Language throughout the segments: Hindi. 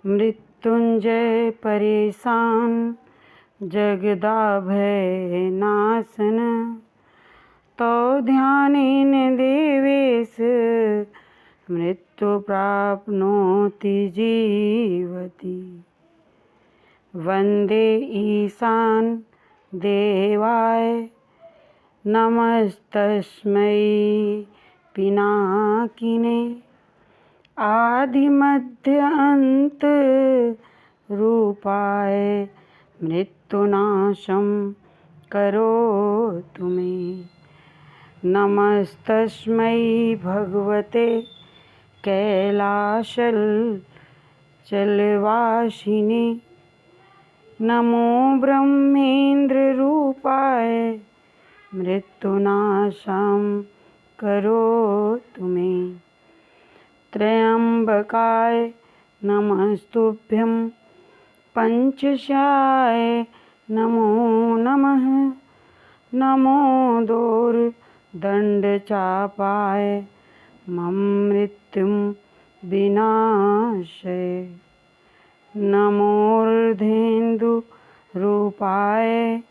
मृत्युंजय परेशान जगदाभय नाशन। तो ध्यानेन देवेश मृत्यु प्राप्नोति जीवति। वंदे ईशान देवाय नमस्तस्मै पिनाकिने। आदिमध्य अंत रूपाय मृत्युनाशं करोतु मे। नमस्तस्मै भगवते कैलासचलवासिने। नमो ब्रह्मेन्द्र रूपाय मृत्युनाशं करोतु मे। त्र्यंबकाय नमस्तुभ्यं पंचशाय नमो नमः। नमो दोर्दंडचापाय मम मृत्युं विनाशय। नमोर्धेन्दुरूपाय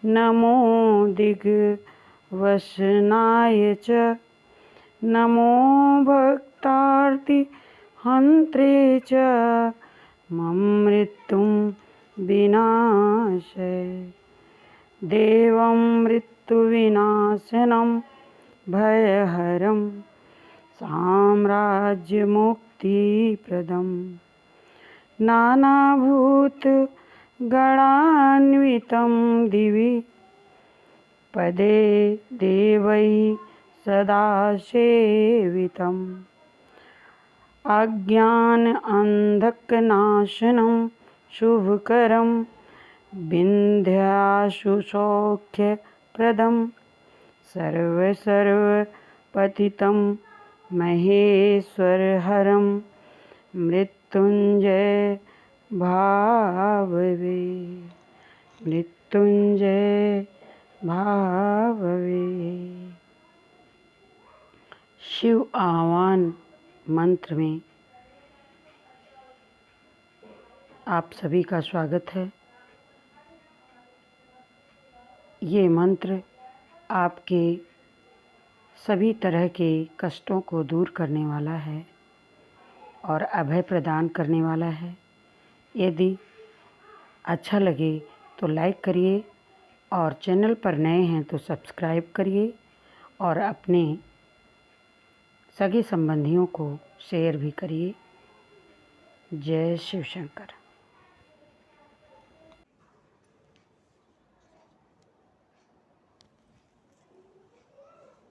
नमो दिग्वसनाय च। नमो भक्तार्तिहन्त्रे च मम मृत्युं विनाशय। देवं मृत्युविनाशनं भयहरं साम्राज्यमुक्तिप्रदं। नानाभूतगणान्वितं दिवि पदे देवैः सदा सेवितम्। अज्ञानान्धकनाशनं शुभकरं विन्ध्याशुसौख्यप्रदं। सर्वसर्वपतितं महेश्वरहरं मृत्युंजय भावये। मृत्युंजय भावये। शिव आह्वान मंत्र में आप सभी का स्वागत है। ये मंत्र आपके सभी तरह के कष्टों को दूर करने वाला है और अभय प्रदान करने वाला है। यदि अच्छा लगे तो लाइक करिए और चैनल पर नए हैं तो सब्सक्राइब करिए और अपने सगे संबंधियों को शेयर भी करिए। जय शिव शंकर।